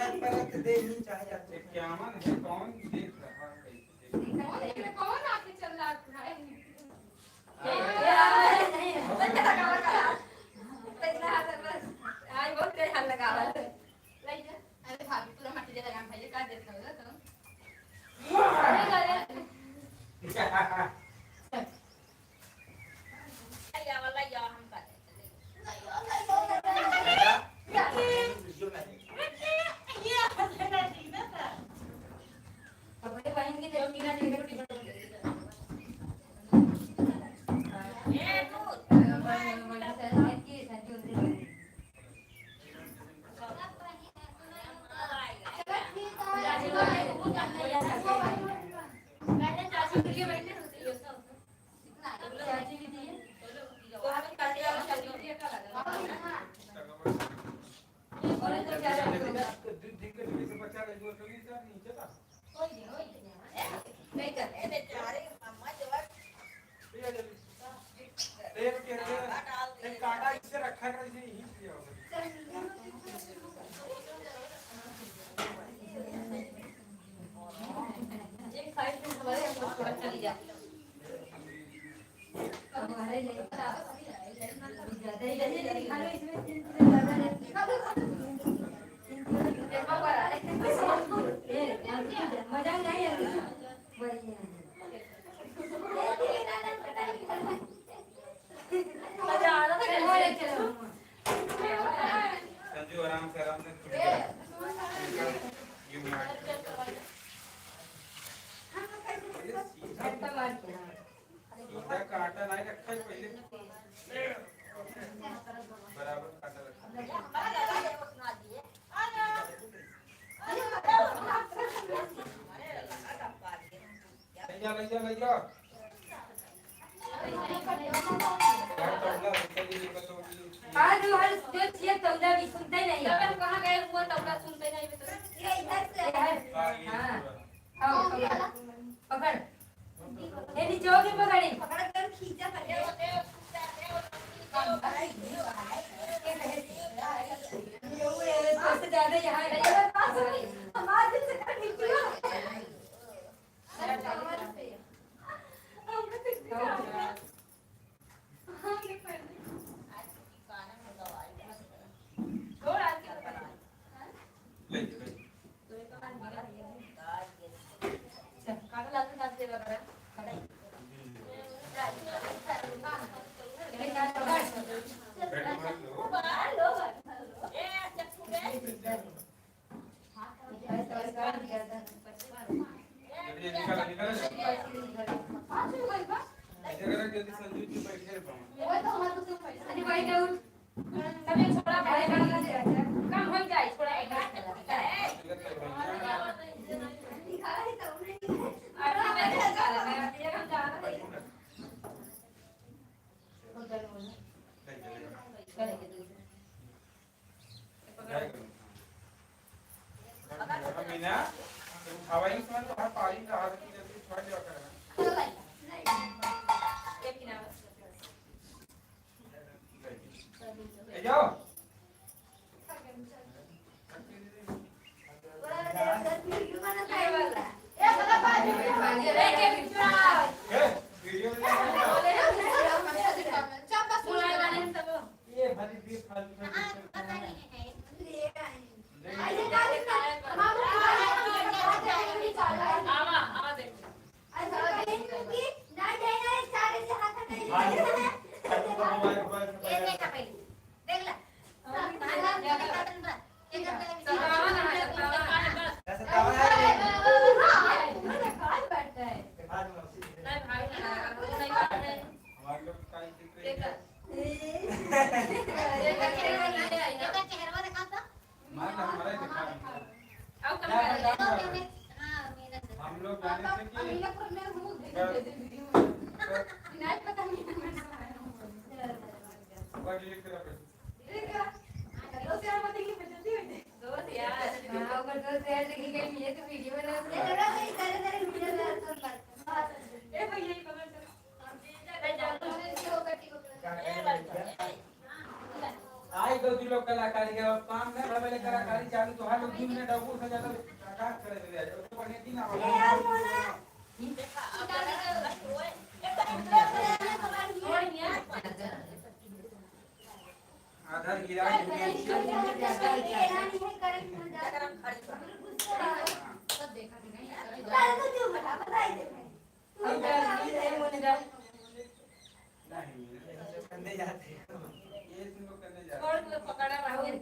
परत देनी चाहिए क्या मन है कौन देख रहा है कौन आके चल रहा है आई बहुत तेज हाथ लगा रहा है अरे भाभी पूरा मट्टी दे लगा भाई का देता हो तो अरे वाला या हम कर अपने बहन की जो कीना टिकट काटा इससे रखा कर इसे ही किया एक साइड से हमारे हम लोग थोड़ा चली जा हमारे लिए ज्यादा ही दिखा लो इसमें 3 किलो ज्यादा है मजा नहीं है मजा आ रहा है संजू आराम से सीधा काटा नहीं रखा पहले बराबर काटा रखा ले जा आज हर जो चीज तौला भी सुनते नहीं जब हम कहां गए वो तौला सुनते नहीं ये इधर से है हां आओ पकड़ ये नीचे के पकड़ी पकड़ कर खींचा पकड़ सबसे ज्यादा यहां हमारे से नीचे आई 2 किलो लोग कलाकारी के काम में भले कलाकारी चालू तो हर लोग 2 मिनट और से ज्यादा काम करे ले जाए तो बढ़िया दिन आ आधा गिरा कंधे जाते ये तुम लोग करने जा छोड़ के पकड़ा राहुल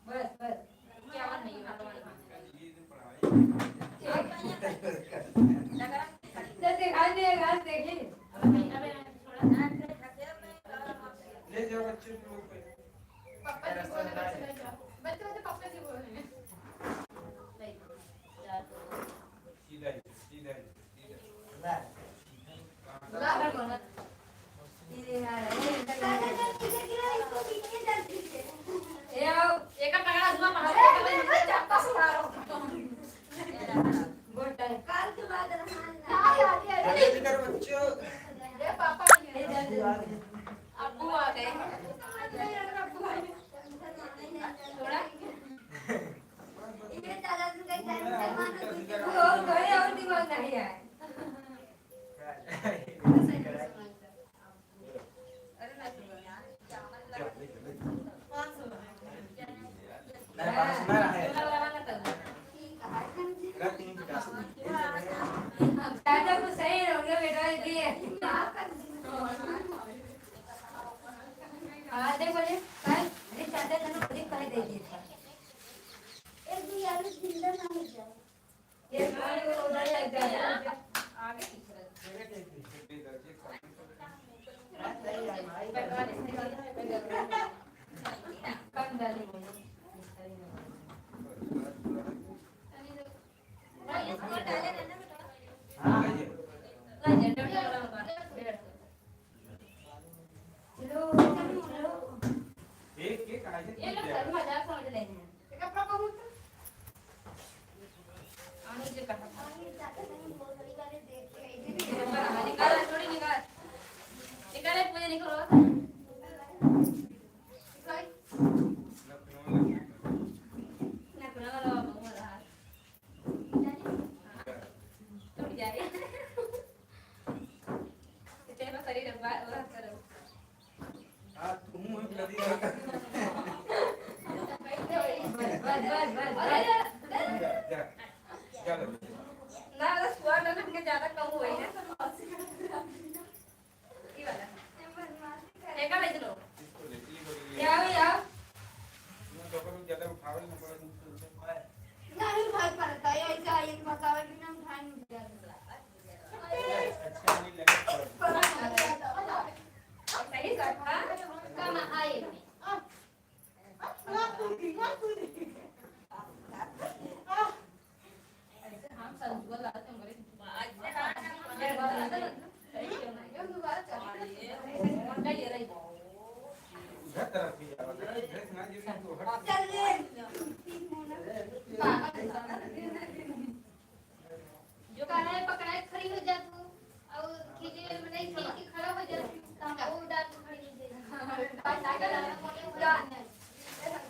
बस बस क्या वन नहीं ये दिन पढ़ाई जैसे घास देखी ले जाओ बच्चे लोग पे पापा जी बोल रहे बच्चे पापा जी बोल रहे हैं सीधा सीधा ला ला बोल ये यार ये आओ एक पकड़ा हुआ पहाड़ पे चापा सुनारो गोटा काल के बाद जल्दी करो बच्चों ये पापा ये जल्दी अब्बू आ गए थोड़ा ये दादा तू कहीं वो गए और दिमाग नहीं आए मैं बात सुना रहा है रात नहीं बिता दादा को सही रहोगे बेटा ये आधे बोले कल ये चादर तने खुद कह दे दी एक भी यार जिंदा ना हो जाए ये पानी को उधर लग जाए आगे कम डाली हां एक एक कहां से ये लोग सर मजाक समझ लेते हैं कपड़ा को मुझे अनुज जी कहा आगे जाकर नहीं बोल रही वाले देख के निकाल थोड़ी निकाल निकाले पूजा निकलो ना कुना वाला बहु रहा टूट जाए तेरा शरीर बात करो हां तुम कभी बस चलो ना बस स्वाद ना के ज्यादा कम हुई है की वाला एक भेज लो इसको ले ली बोली याओ मैं तो करूं ज्यादा उठावे ना पड़े नहीं भाई पड़ता है ऐसा एक मसाला की नाम खान नहीं जाता अच्छा नहीं लगे सही करता कम आए हम संजुआ लाते हैं मेरे उधर तरफ भी जाओ ड्रेस ना जी तो हट चल ले जो काला है पकड़ा है खड़ी हो जा तू और खींचे में नहीं खींच के खड़ा हो जा हम वो डाल के खड़ी हो जा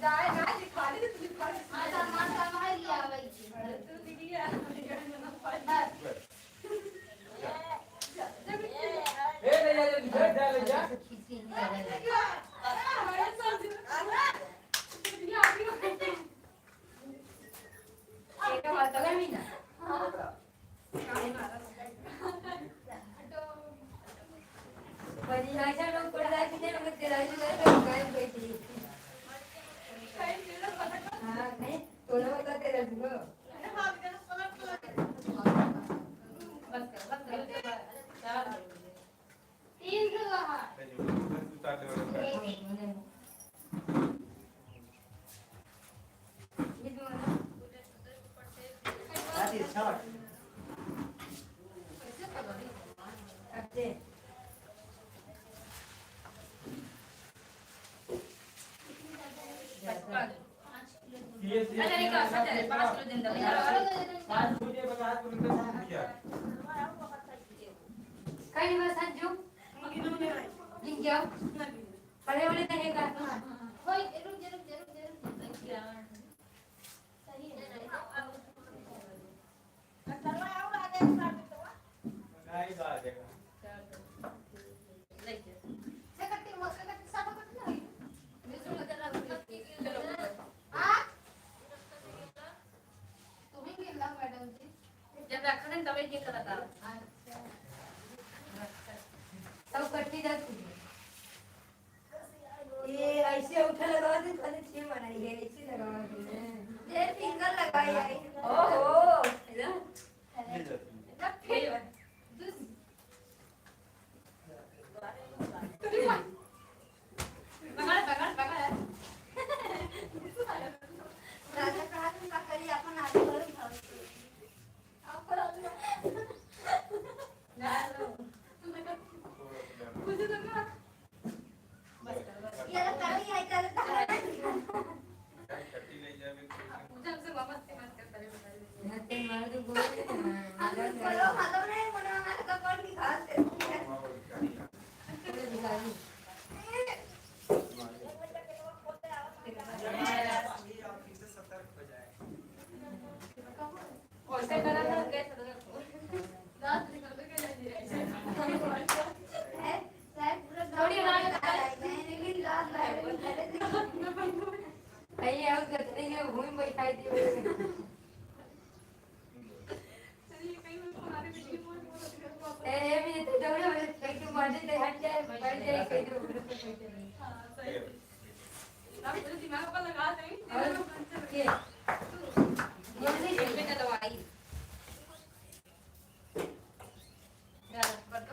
जाए ना दिखा दे तू दिखा दे माता माता मार लिया भाई तू दिखिया ए ले जा ले जा एक बात अगर भी ना परिभाषा लोग पढ़ रहे थे लोग तेरा ही कर गायब गई थी हां नहीं तोला बता तेरा दुगो बस कर तीन रहा उतार दे रात ये शॉट अच्छे ये अरे नहीं कर सकते 5 किलो दिन दो आज मुझे बता तुरंत किया कहीं नहीं बस संजू गिन जाओ पढ़े वाले नहीं का होय रुक जा सही है नाही जायचं. जब रखने तब ये करता सब कट्टी जाती ये ऐसे उठा लगा दे खाली छे बनाई है ऐसे लगा दे ये फिंगर लगाई है ओहो हे जाती.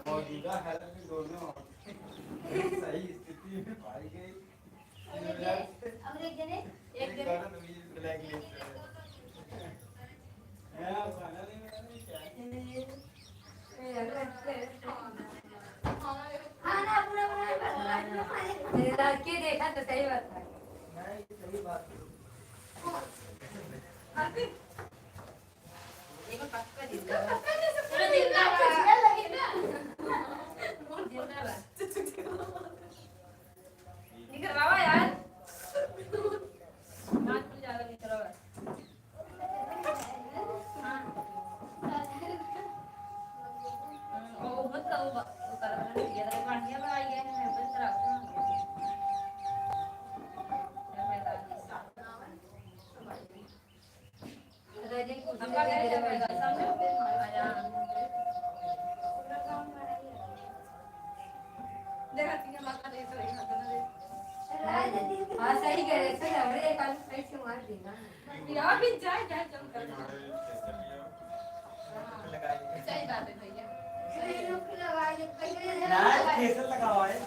मौजूदा हालत में दोनों सही स्थिति में पाई गई. एक गलत वीज ब्लैक लिस्ट है फाइनली में क्या लड़के देखा तो सही बात है नहीं सही बात एक पक्का निकल बाबा यार बात खुल जाएगा निकल बाबा ओ मत का वो कर रहा है ये तो पानी में आई है मैं बस रखता हूं रेडी कुछ नहीं करेगा समझो देखा तीन माता दे तो एक हाथ में हां सही कह रहे थे हमरे एक आलू साइड से मार देना यार भी जाए जाए जम कर सही बात है भैया ना केसर लगावा है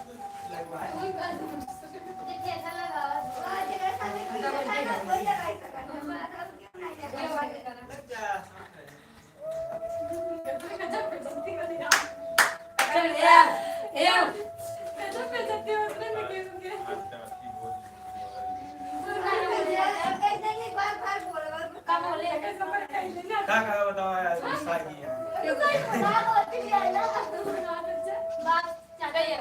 लगवाए कोई बात नहीं कैसा लगा आज जगह सामने कोई लगाई सका ये बात करना चल ये का बताओ यार सागी है बाप चाचा ये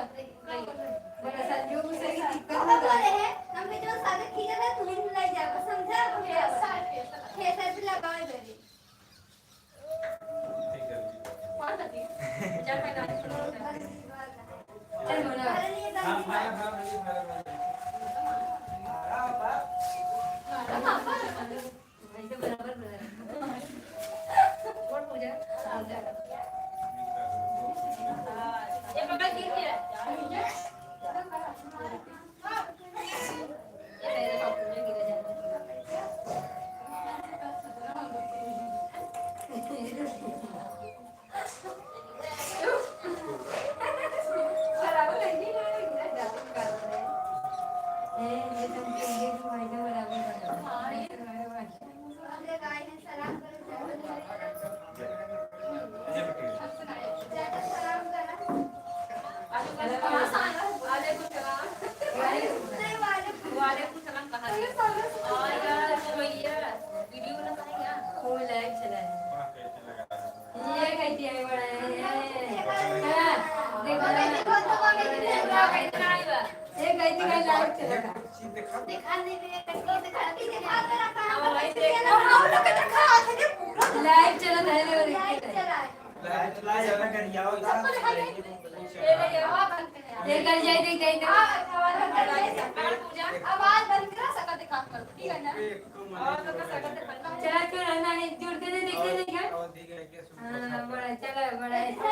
बड़ा संजोग से ही दिक्कत हम बोले हैं हम जो सारे खींचे थे तुम ही ले जाओ समझा खेत भी लगाओ इधर ठीक है कौन थी चल मैं गाड़ी चल मोना हां भाई भाई ऐसे बराबर और पूजा ये पकड़ गिर गया ये तेरे पास पूजा गिर बराबर नहीं है जाते कर रहे हैं ये तुम ये महीने बराबर हां ये हमने गाय ने सलाम करो ये बेटे ज्यादा सलाम करा वालेकुम सलाम वालेकुम सलाम कहा और यार भैया वीडियो बना क्या वो लाइव चला है कैसे लगा ये कैसी है बड़ा देखो देखो तो ये कैसी का लाइव चला दिखा दिखा दे रे करके दिखा तेरा काम अब भाई कर देख हम लोग के दिखा आखिर पूरा लाइव चला था रे लाइट चला है ला जाना कर जाओ सबको दिखा दे ये ले जाओ आवाज बंद कर देख कर जाए देख देख आवाज बंद करा सकत दिखा कर ठीक है ना और तो सकत चला क्यों रहना नहीं जुड़ते नहीं दिखते नहीं क्या और दिख रहा है हां बड़ा चला बड़ा चला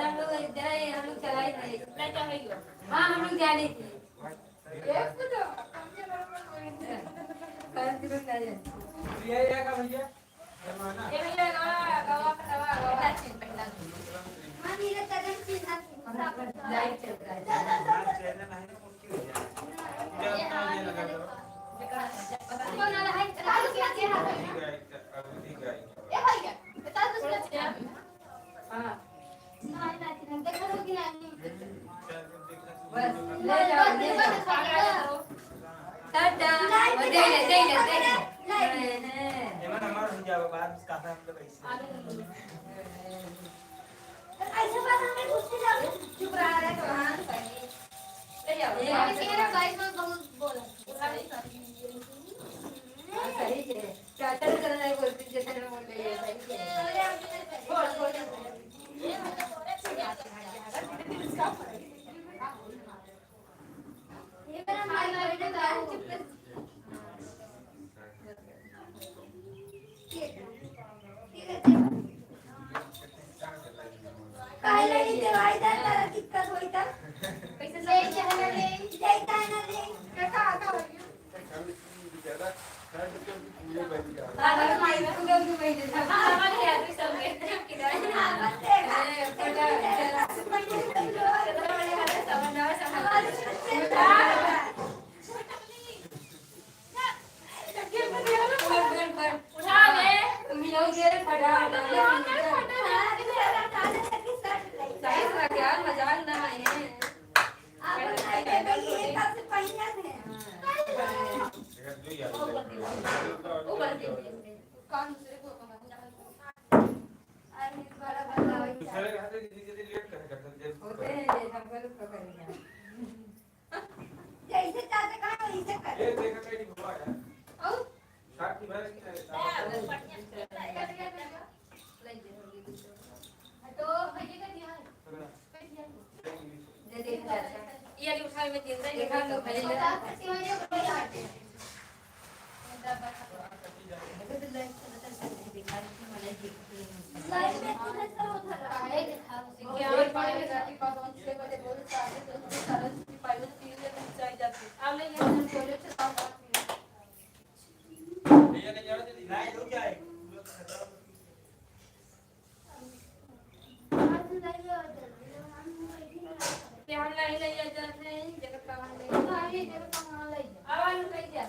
हम लोग जरा हम लोग चलाई नहीं नहीं चाहिए हां हम लोग जाने थे एक तो कर दियो नहीं ये का भैया जमाना ये भैया गवा लाइव चल रहा है चैनल है ना उसकी हो जाए जब तो ये लगा करो कौन आ रहा है चालू किया क्या दिख रहा है ए भैया बता दो उसका हां नहीं देखो तो कि नहीं बस ले जाओ टाटा दे ले एमन हमार हो जाओ बाद में काफी हम लोग ऐसे ऐसे बात हमें पूछते जाओ चुप रहा है तो हां ले जाओ ये तेरा गाइस में बहुत बोला सही है क्या चल रहा है बोलते जैसे मैं बोल रही है सही है बोल ये मतलब ये मेरा माइक बैठे था चुप कर काय लड़ी ते भाई दादा दिक्कत होई था कैसे ले जाना ले जाता है ना ले काका आता हो हां माइक को गो के बैठे था हमारे याद में सब में किधर हां बस उठा ले मिलो के फटा सही से क्या मजाक ना है दूसरे के हाथ से जल्दी लेट कर करते होते हैं सबको लोग पकड़ेंगे जैसे चाहते कहां वैसे कर ये देखा कहीं घुमा है और साथ की भर की तो भैया का दिया है देखा ये जो उठाए में जिंदा देखा लोग पहले भैया ने जाना जल्दी नहीं रुक जाए हम नहीं ले जाते हैं जगत का हम नहीं आवाज नहीं जा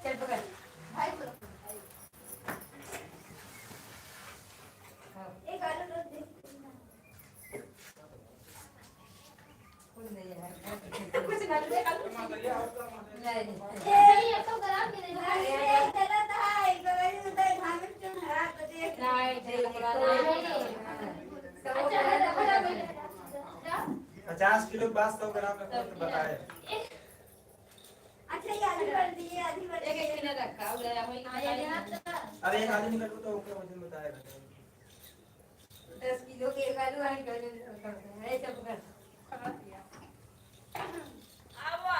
चल पकड़ भाई बोलो एक आलू रख दे कुछ नहीं है कुछ ना दे आलू नहीं ये तो गरम के नहीं नहीं अच्छा 50 किलो 100 ग्राम का तो बताए अच्छा ये आधी कर दिए आधी कर एक एक किलो रखा हो गया अरे एक आदमी निकल तो ओके वजन बताएगा 10 किलो के एक आलू है ऐसे पकड़ आवा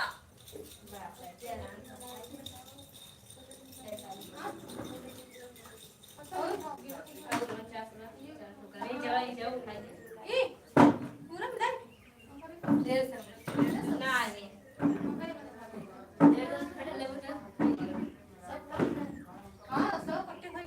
पूरा मिला हां सब कट्टे भाई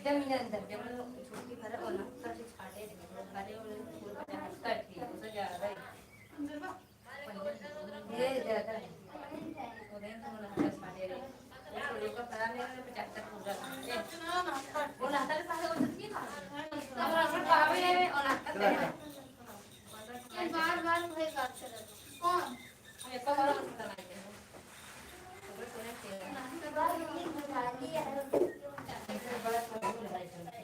जमीन अंदर जब छोटी घर और ना तो छाटे घरे और फूल का हटका थी उसे जा रहा है ये ज्यादा है और दिन तो ना हटका छाटे रे वो लोग का खराब है 75 पूरा वो नाता के पास वो सच्ची था अब अपन पावे है और नाता है ये बार-बार वही बात कर रहा है कौन ये तो बड़ा मस्त है तो सोने के बार ये बता दिया है बड़ा सब लगाई चलते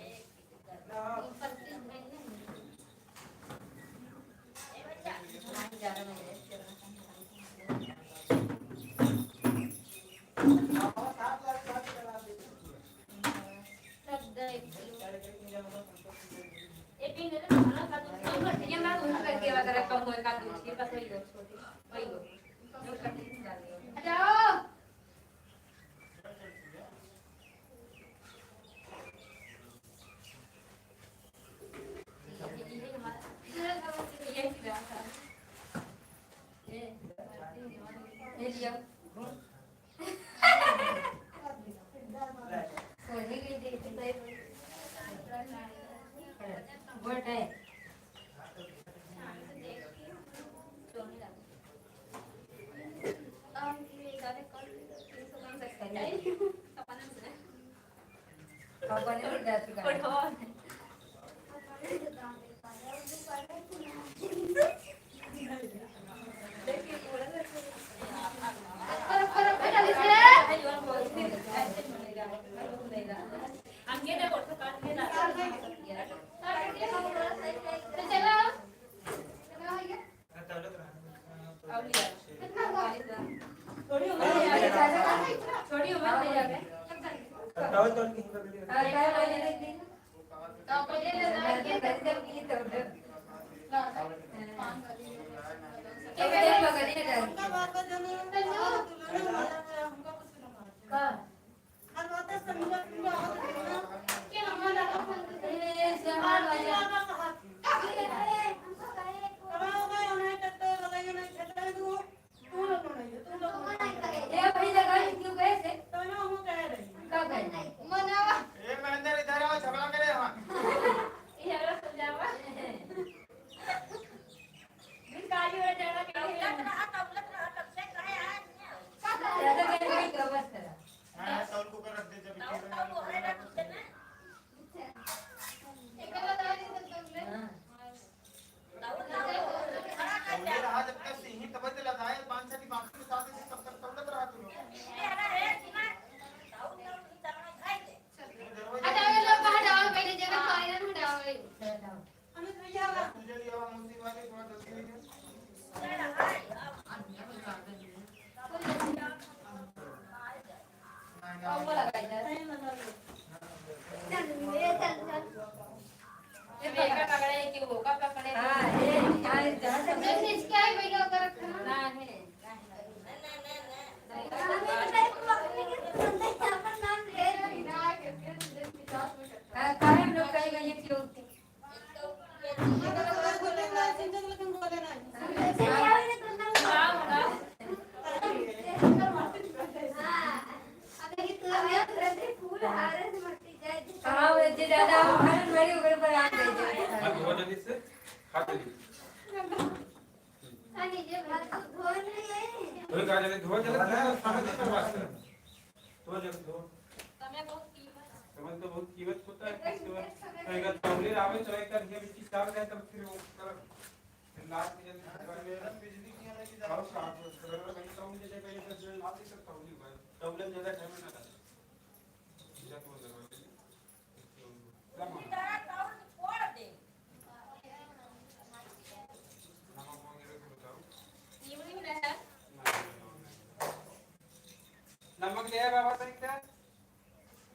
नमक ले बाबा तरीका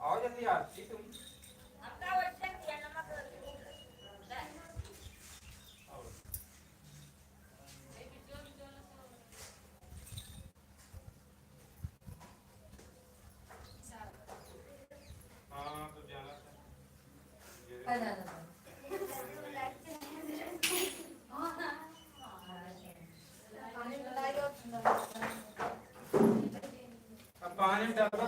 आओ जल्दी यार तुम पानी डालो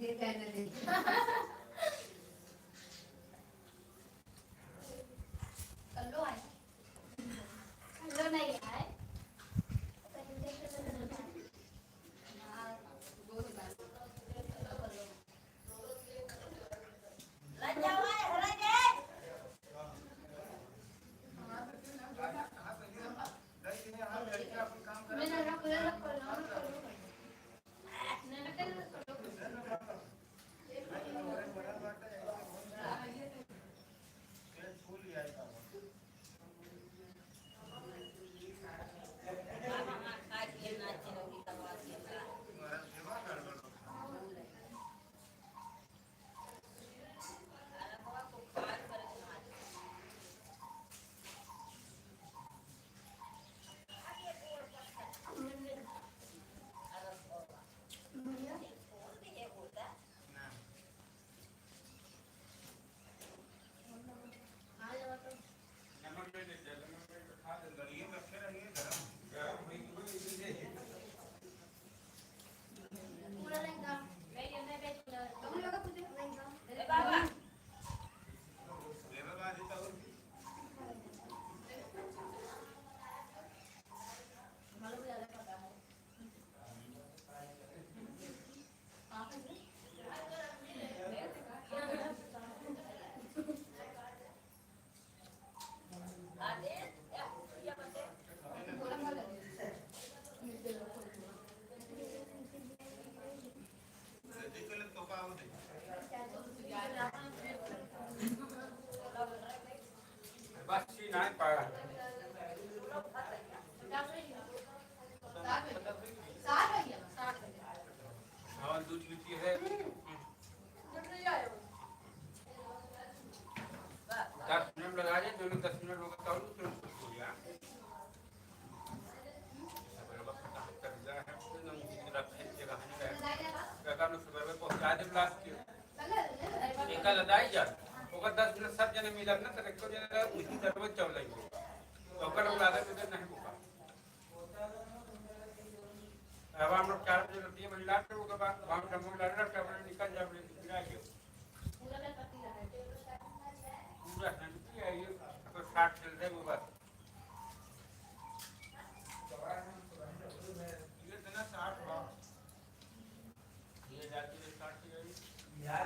ये कहने दे कल्लो है कल्लो नहीं है बस नहीं पाया और दूध पीती है 10 मिनट लगा दे दोनों 10 मिनट होगा तो तुरंत हो गया सुबह में पहुंचा दे ब्लास्ट एक लदाई जा 10 मिनट सब जने मिलल ना तो एको जने उसी तरह चल लगे तो ओकर लागत में नहीं होगा अब हम लोग 4 बजे रोटी महिला के ओकर बाद हम समूह लड़ना तब निकल जाब गिरा के पूरा शांति है ये तो 60 चल रहे वो बस ये तना 60 बा ये जाती है 60 की यार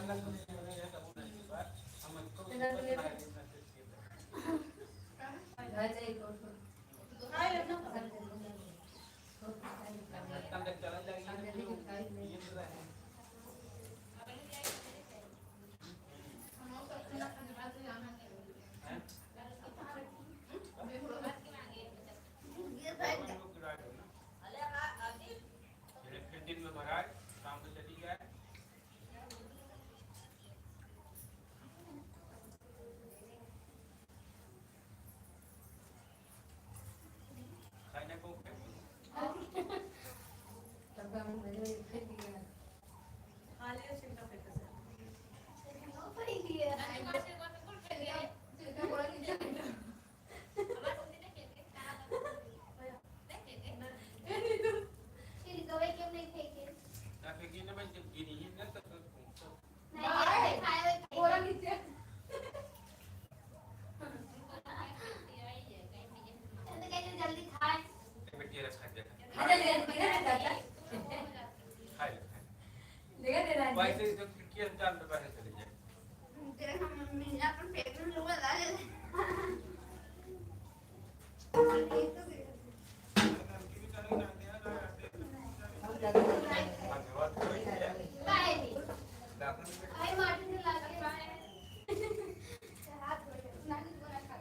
लग में है तब नहीं बात हम इसको चला जाएगी दिन में भराए शाम को चली जाए खाने को वैसे तो खिड़की अंदर में बाहर चले जाए तेरे हम अपन पेट में लोग लगा ले आई मार्टिन ला के हाथ नानी बना खा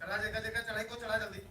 चढ़ा जगह जगह चढ़ाई को चढ़ा जल्दी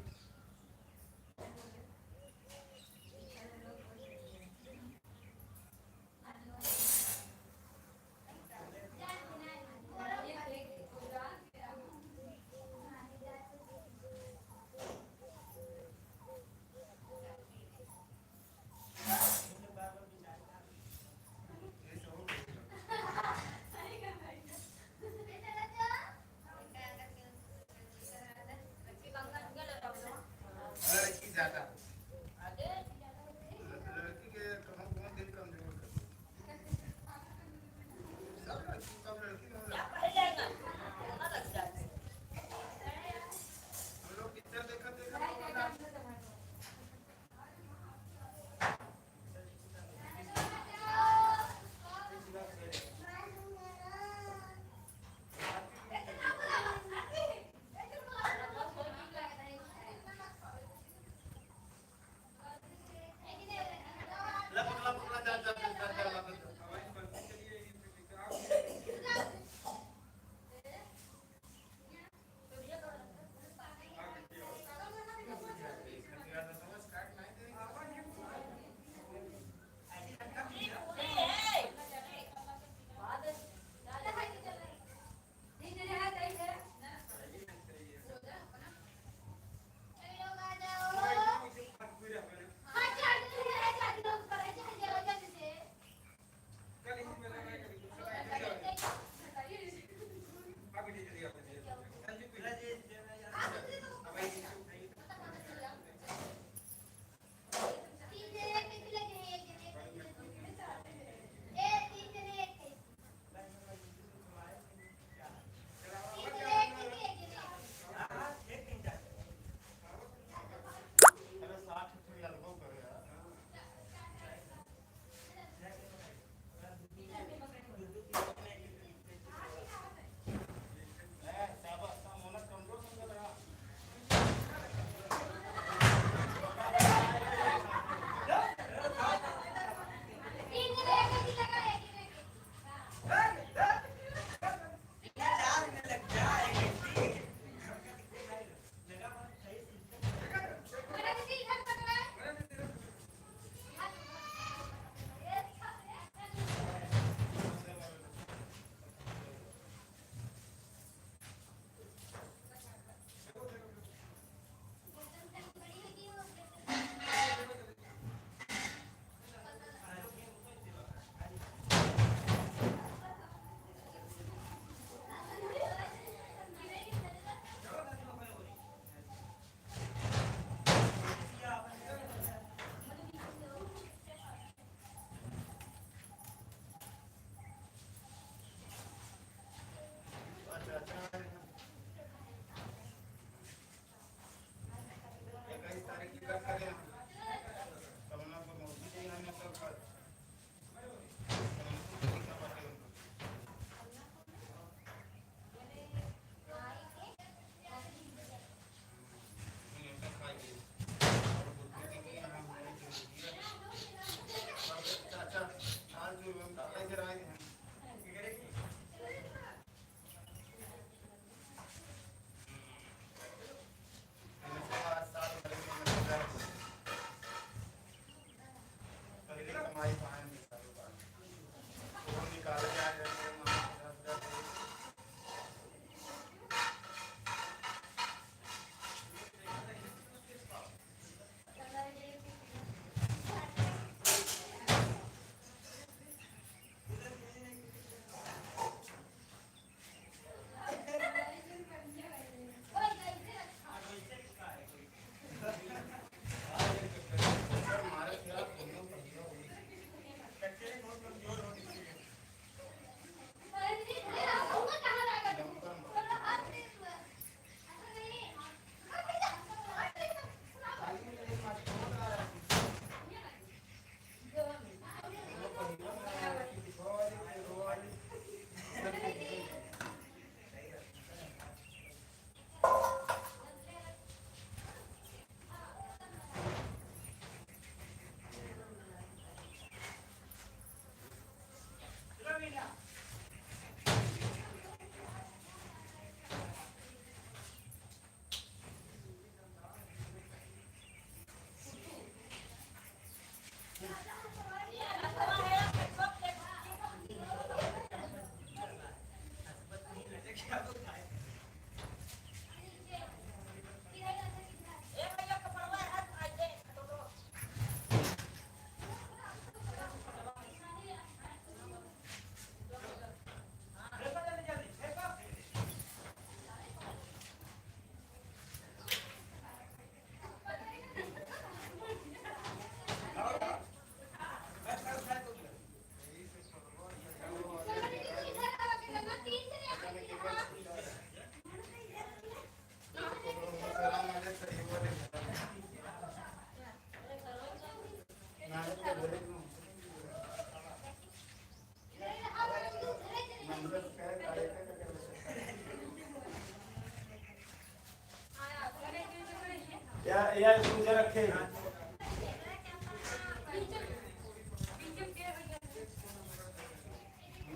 या पूजा रखे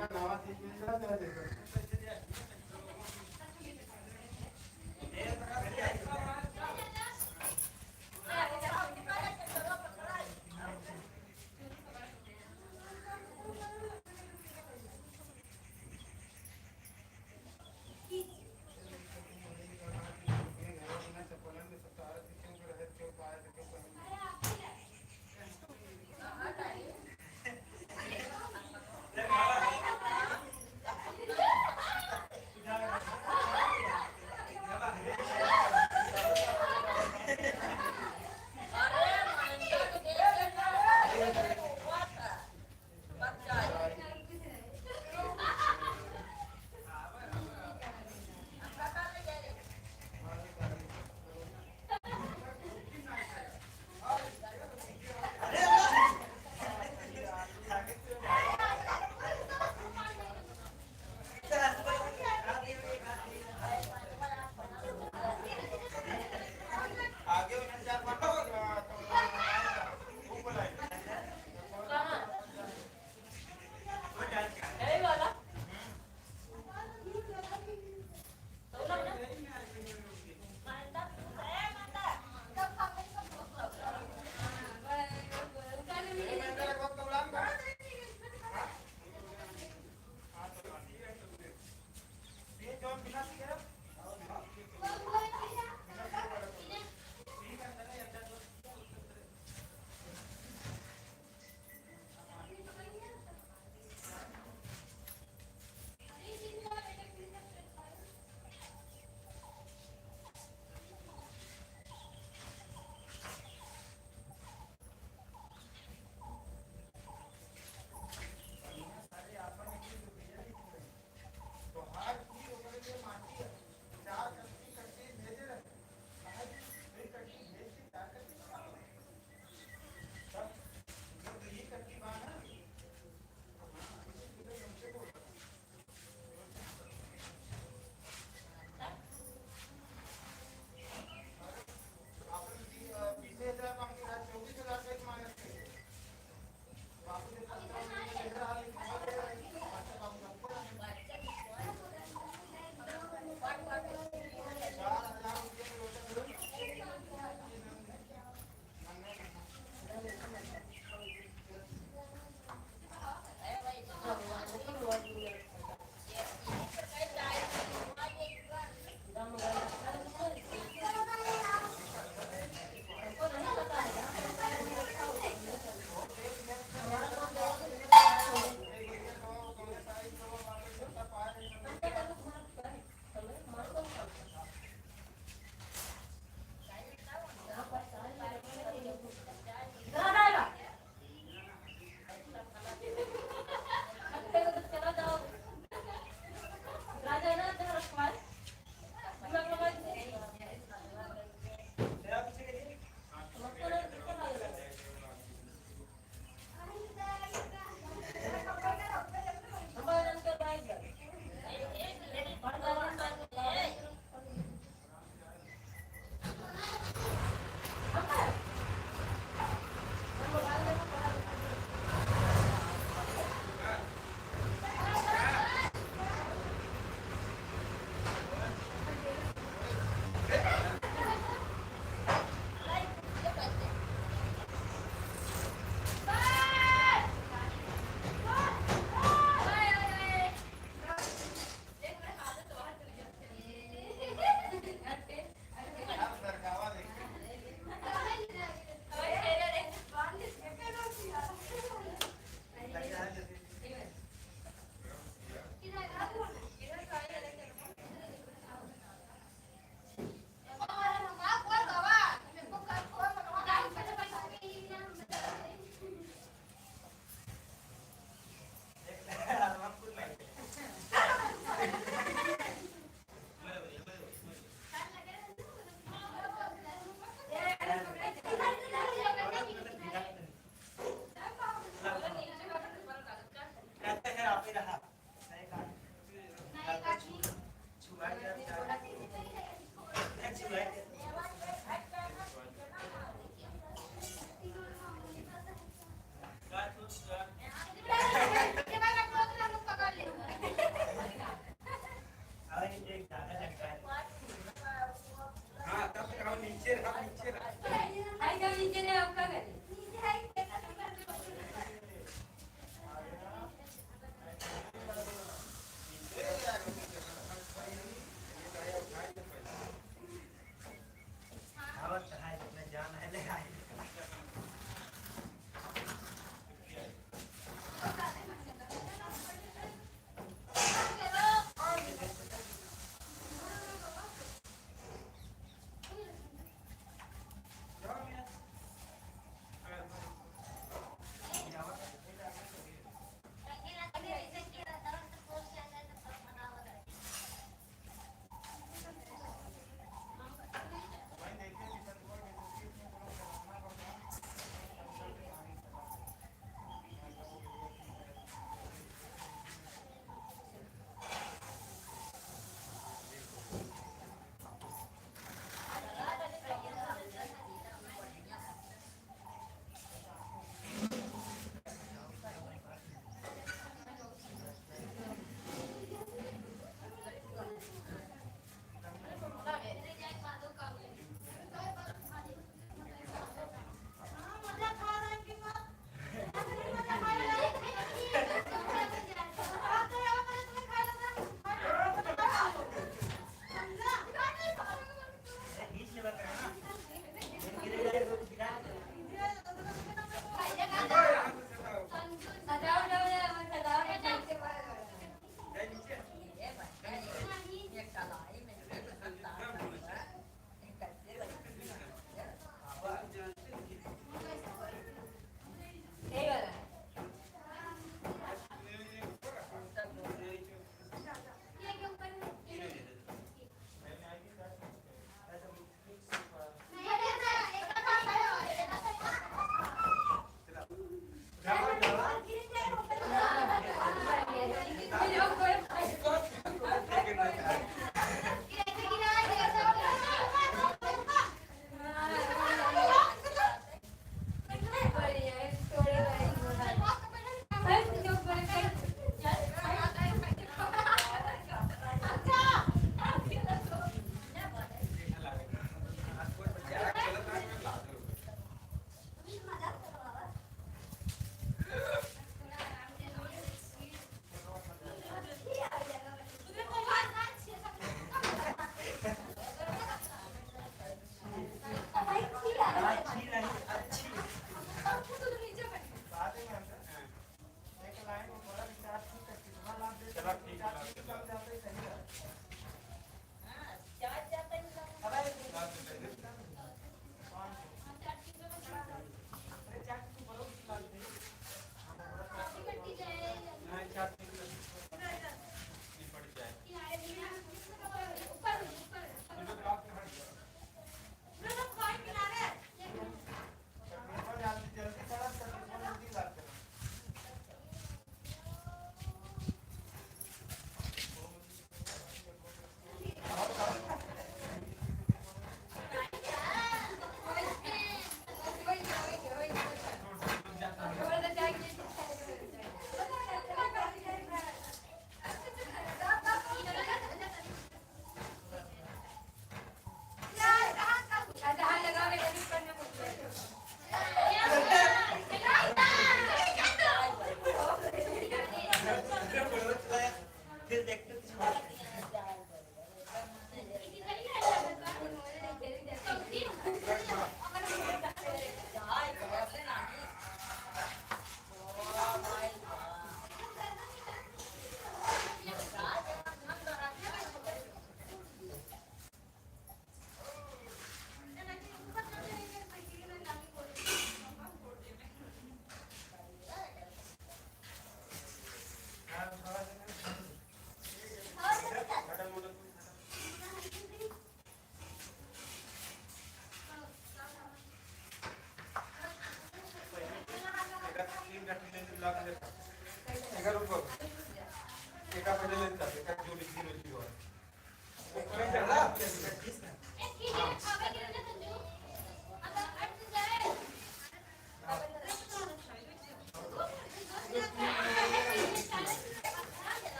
नवा चीज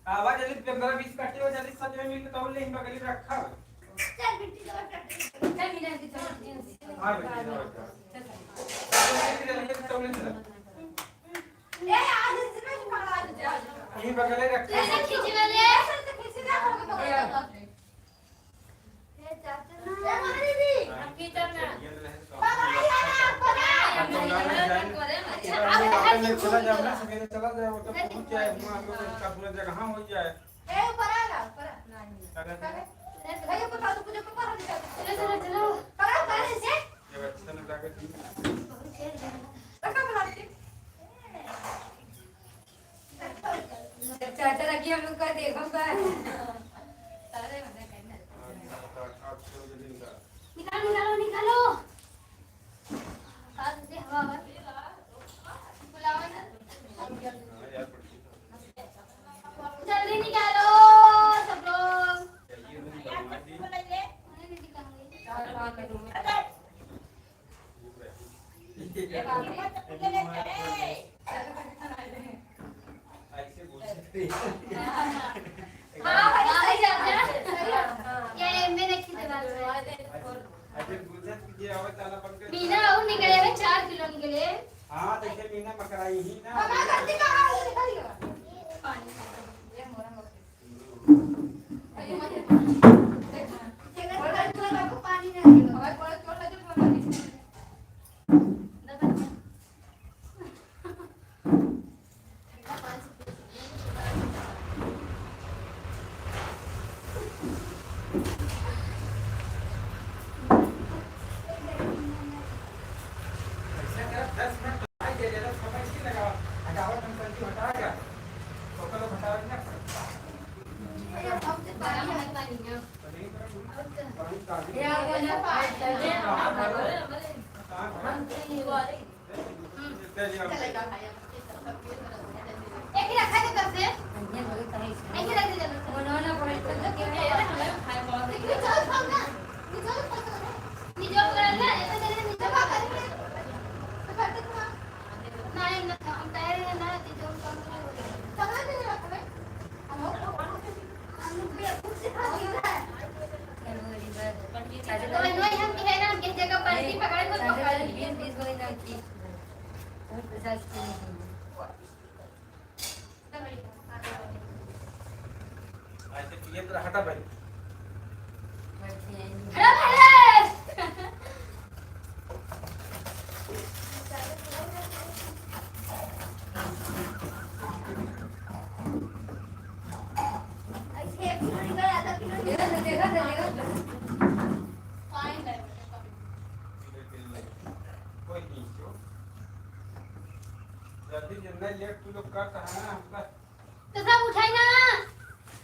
आवाज जल्दी 15-20 कट्टे हो जल्दी सच में मिल तो ले इन बगली रखा चल बिट्टी दो कट्टे चल मिला के चल हां ए आज इसमें पकड़ा दे ये बगले रखा ले खींच वाले खींच ना ए चाचा ना ए मारी दी हम की करना चला जाओ ना सवेरे चला जाए वो तो पहुंच जाए वहां तो इसका पूरा जगह हो जाए ए ऊपर आ ना ऊपर नहीं भैया को तो पूजा को पर चलो चलो चलो करा पहले से ये बच्चा ने जाके रखा बुला के चाचा रखिए हम लोग का देखो का सारे मजा कर कहाँ कर दूँ मैं? ऐसे बोलते हाँ भाई सही जा हाँ। ये मैंने खींचे बात ऐसे गुजर कीजिए और ताला बंद कर मीना और निकले हैं 4 किलो निकले हाँ तो इसे मीना पकड़ाई ही ना पानी पानी ऐसे कर 10 मिनट आई दे दे समय इसकी लगा हटावट हम करती हटाएगा तो कल हटावे ना तो नहीं करेंगे पानी काट ये आगे ना चले हम तीन वाले एक ही रखा है तब से ये लोग कहीं एक ही रख दे जल्दी उन्होंने बोला तो क्यों ये हमें खाए बहुत निकल चल खाओ ना निकल निकल कर ना ऐसे तेरे नीचे खा करेंगे तो करते तुम नहीं ना हम तैयार है ना जो काम करेंगे समझ नहीं रख रहे हम भी कुछ सिखा दिया है तो नहीं हम है ना किस जगह पलटी पकड़े को पकड़ लिए 20 बजे तक की 50 की ऐसे पिए तो हटा भाई खड़ा है ऐसे एक किलो निकल आता किलो देखा पानी ले कोई नहीं जो जल्दी जितना लेट तू लोग करता है ना हमका तो सब उठाई ना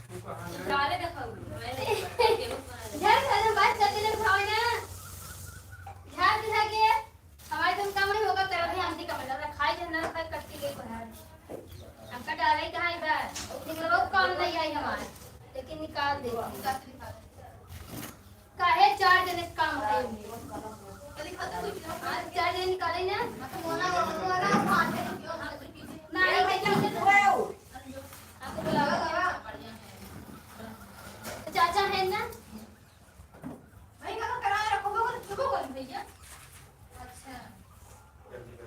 तू कहां गए काले देखो यार खाना बात करते लोग खाओ ना झाड़ दिखा के हमारे तुम काम नहीं होगा तेरा भी आंटी का मतलब खाई जन्नत खाई कटती गई बाहर हमका डाले कहां इधर निकलो काम नहीं आई हमारे लेकिन निकाल दे काहे 4 जने काम है आज 4 जने निकाले ना नहीं मैं आपको बुलावा चाचा है ना भाई का करा रखो वो सुबह कर भैया अच्छा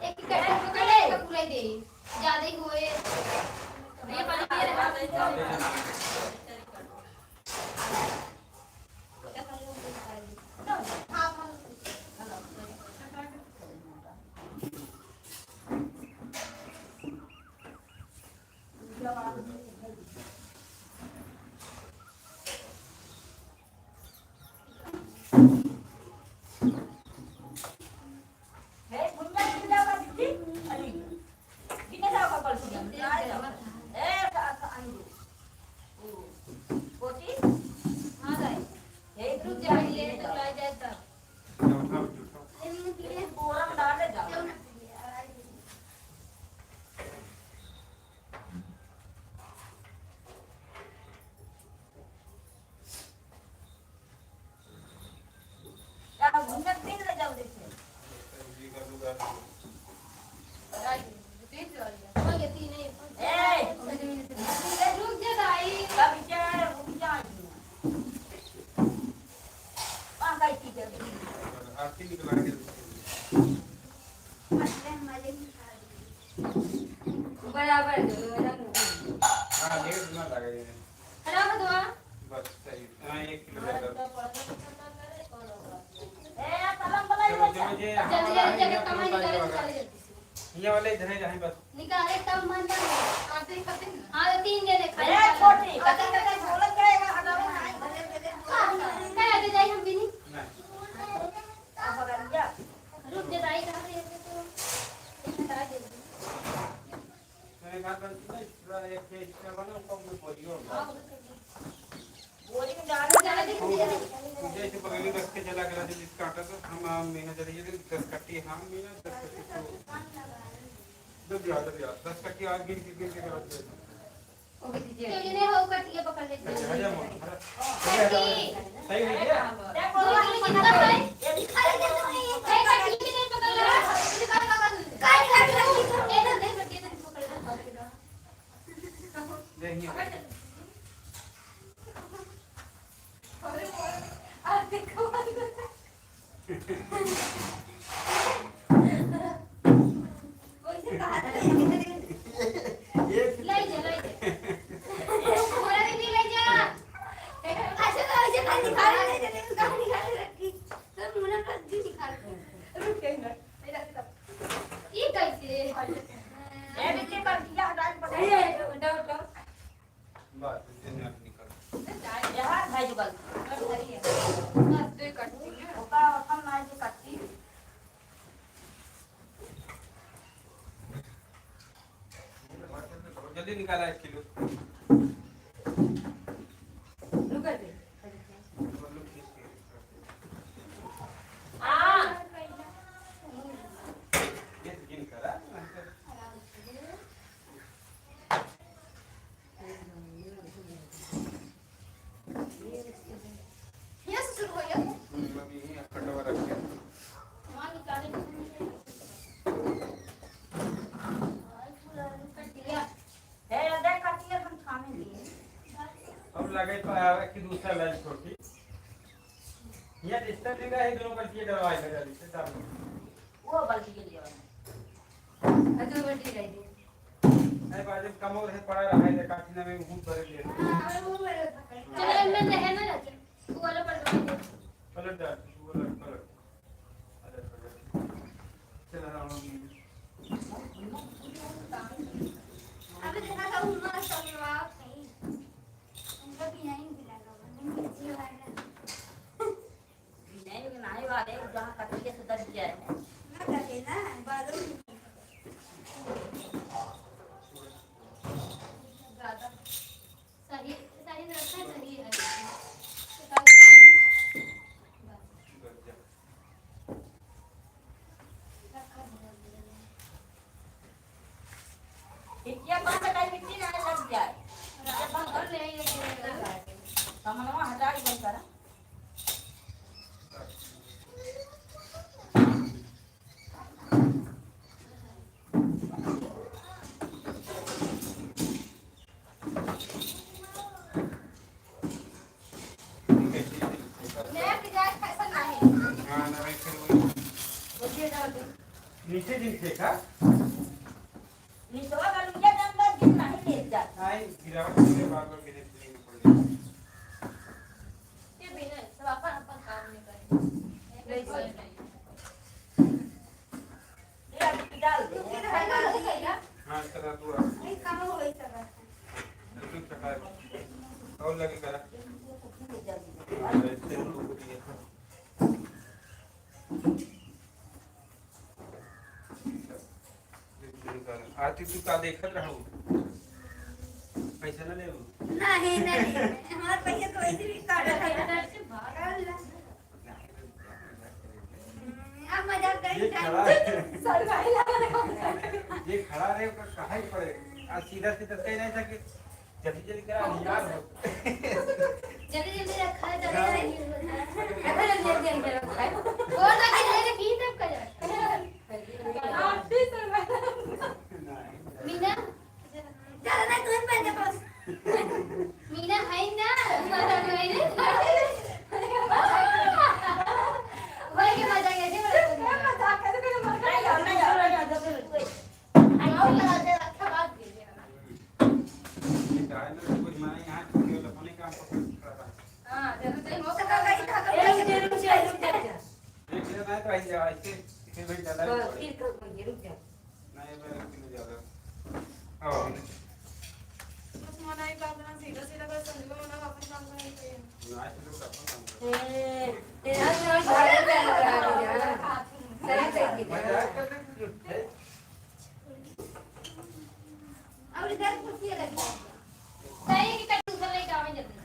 एक कड़ा पकड़े का पूरा दे ज्यादा ही हुए ये पानी पी रहा हां भाई रुक जा ले तो ला जाए तब रुक जा भाई आरती निकला के बराबर हां लेट ना लगे खड़ा हो दो बस सही हां 1 किलो दे दो जल्दी जल्दी जगह कमाई निकाले निकाले जल्दी ये वाले इधर ही रहे बस निकाले तब मन ना आते खाते हां 3 जने खाए छोटी खाते खाते बोलत रहेगा हटाओ क्या आते जाए हम भी नहीं रुक जा दाई कहां से तो हटा दे मैंने कहा था ना पूरा एक पेज का बना उसको मैं बोलियो बोली में डाल दे मुझे इसे बगली रख के जला के जिस काटा तो हम महीना जरिए 10 कट्टी हम महीना 10 कट्टी तो दब दिया 10 कट्टी आज गिन के करा दे ओके दीजिए तो ये हो कटिए पकड़ लेते हैं हट जा मोर सही है क्या देखो ये कितना है अरे कटिए नहीं पकड़ ला काय काट ला ये ना दे कटिए नहीं पकड़ ला देखिए आ देखो कोई से कहा था ये ले जा पूरा भी ले जा अच्छा तो ऐसे खाली दिखा रहे हैं जैसे कहानी खा रखी सब मुन्ना का जी दिखा रहे रुक के ना मेरा तो ये कैसे ए बिल्ली पर किया हटान पड़ा है उठो उठो बस दिन में निकल यहाँ भाई जुगल बस दे कटती है ओका हम मार के काटती जल्दी निकाला 1 किलो रुक दे आ ये दिन करा ये शुरू हो गया अभी यही खंडवा रख के मां निकाले कटिया ए देख काटिए हम खाने लिए अब लगे तो आया कि दूसरा लाइन छोटी ये रिश्ता देगा है दोनों पर ये दवाई लगा दी से सामने वो बल्कि के लिए अजू बल्कि ले दे नहीं बाजे कम और है पड़ा रहा है काटने में बहुत भरे ले चलो मैं रहे ना जाके वो वाला पर दे पलट जा वो पलट चला रहा हूं अबे देखा था उन्होंने सलवार नहीं उनका भी नहीं दिलागा नहीं जी वाला नहीं लेकिन आने वाले जहां काटिए से दर्द किया है ना करके ना बालों ज्यादा सही सही रखना सही है इतिया पास टाइम मिट्टी ना लग जाए जब हम घर ले आएंगे सामानवा हटा के बंद करा नया डिजाइन फैशन नहीं हां ना मैं फिर बोलिए डाल दे नीचे दिन से का निचवा का लुकिया नंबर दिन नहीं ले जा आई गिरावट के बार बार गिरे पड़ गई ये भी नहीं सब अपन अपन काम नहीं करें ले डाल दे हां चला तू नहीं काम हो गई सब तू चका और लगे करा आती तू का देखत रहू पैसा ना ले नहीं नहीं हमारे पैसे तो ऐसे भी काट रहे हैं अब मजाक ये करें खड़ा है सर भाई लगा ये खड़ा रहे का कहाँ ही पड़े आज सीधा सीधा कह नहीं सके जल्दी जल्दी करा यार हो जल्दी जल्दी रखा है जल्दी अगर ले दे के रखा है और लगे मेरे की तब कर मीना चल ना तू पहले बस मीना है ना वही के मजा कैसे मजाक कर के मर गया नहीं और आओ लगा दे रखा बात दे ये गाय में कोई माने यहाँ छोटे वाला पानी काम पकड़ रहा हां जरूर से हो सका कहीं था एक जरूर से रुक जा एक किलो नहीं तो आई जा ऐसे इसे भाई ज्यादा बस फिर कर रुक जा नहीं भाई किलो ज्यादा आओ बस मनाई बात ना सीधा सीधा बस संजू मना अपन काम नहीं चाहिए ना किलो का अपन काम ए तेरा जो भाई पे लगा दिया सही सही मजाक करते थे अब इधर कुर्सी लगी सही है कि कट ऊपर लेके आवे जल्दी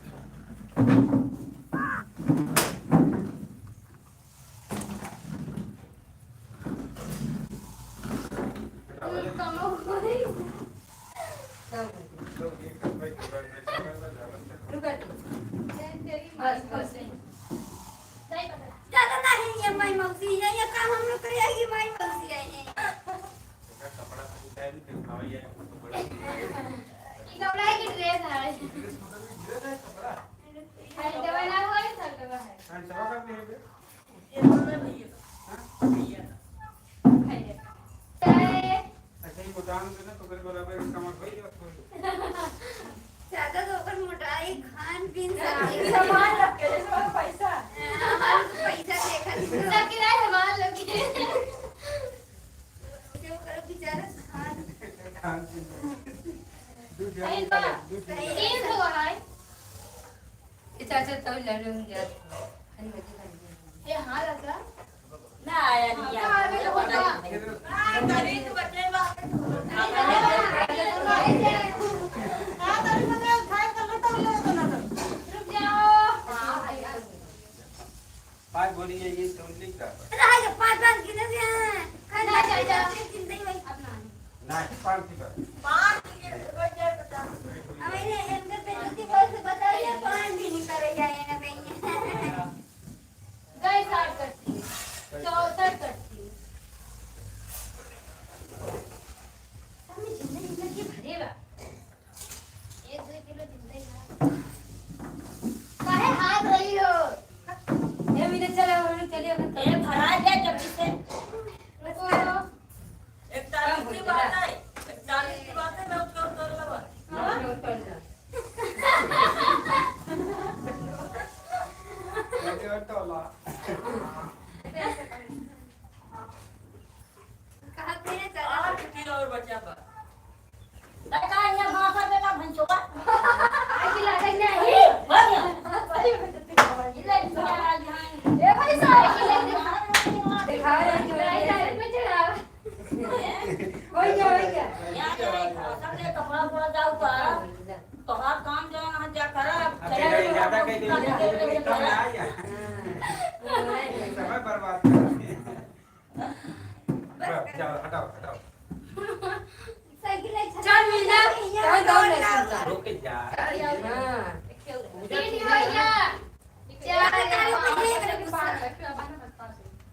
कम हो गई सब तो ये कर भाई बस बस नहीं पता ज्यादा नहीं ये माई मौसी है ये काम हम लोग करेगी माई मौसी है ये कपड़ा उठाए नहीं दिखावा ये बड़ा ये कपड़ा की ड्रेस है कपड़ा खाली दवा ना हुआ है सर दवा है हां सब कर दे अच्छा ही गोदाम में ना तो कर बराबर कमर होई जाओ ज्यादा तो कर मोटाई खान पीन सब सामान रख के इसमें पैसा हमारे को पैसा देखा सब किराए सामान लोग के जो करो बेचारा खान खान पीन दूध सही बा दूध 300 है इतना से तो लड़े होंगे अनुमति कर ये हां लगा ना आया नहीं कहां पे तो होगा रुक जाओ पाय बोली ये समझ का रहा है 5 किलो से खाना ना चाहिए चाहिए जिंदगी में अपना ना पान की बात हमें इनके बेटी बोल से बताइए 5 भी नहीं करे जाए ना कहीं गए 60 करती है 64 करती है हमें जिंदगी में की भरेगा 1-2 किलो जिंदगी काहे हाथ रही हो ये भी चले हम लोग चले ये भरा दे जब से रुको 41 की बात है 41 की बात है मैं उसको उतर लगा हां उतर जा ये तो ला कहां पे है चला 8 किलो और बचा बा लड़का यहाँ भाषा बेटा भंसोगा ऐसी लगे नहीं ये भाई साहब दिखा रहे हैं लड़ाई साइड में चढ़ा हो गया सबने कपड़ा पूरा जाओ तो हर काम जो है जा करा ज्यादा कह दे कम ना आया समय बर्बाद कर चलो हटाओ हटाओ साइकिल है चल मीना कोई दौड़ नहीं सकता रोक के जा हां तीन हो गया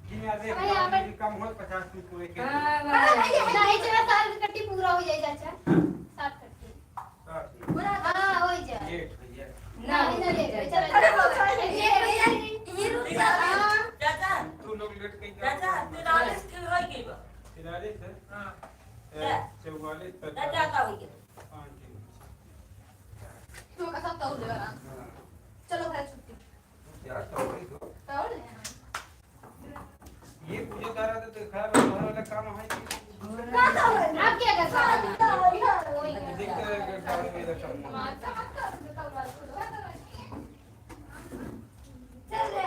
कि आदमी कम हो 50 की पूरे के नहीं चला 7 कट्टी पूरा हो जाए चाचा 7 कट्टी हां हो जाए ये भैया नहीं ना ले चला ये रुक जा चाचा तू लोग लेट के चाचा 43 किलो हो गई बा 43 है हां 44 चाचा का हो गया 5 किलो तो का सब तौल देगा चलो घर छुट्टी यार तो तौल ये पूजा कर रहा था तो खराब हमारा वाला काम है आप क्या कर रहे हो देख कर डाल मेरा काम चल रे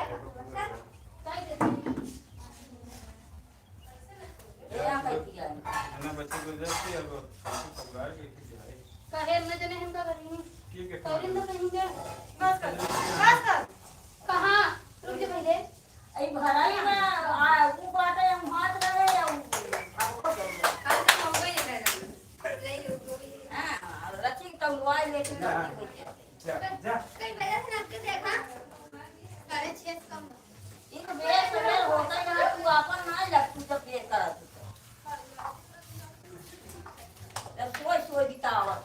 ये आ गई थी ना बच्चे को जैसे अब पकड़ के जाए कहे न जने हम का करेंगे ठीक है तौल तो कहेंगे बस कर कहां रुक जा पहले आई भराई में वो बाटे हम हाथ रहे या हां रची तलवार लेके जा जा कई वजह से आपके देखा साढ़े 6 कम एक बेर सवेर होता है तू अपन ना लग तू सब ये करा तू अब सोई बितावा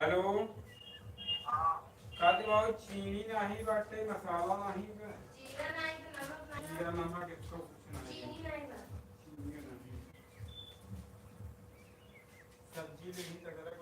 हेलो कादी बाबू चीनी नहीं बाटे मसाला नहीं जीरा नहीं तो नमक नहीं जीरा नमक इसको कुछ नहीं चीनी नहीं बा चीनी नहीं सब्जी नहीं तगड़ा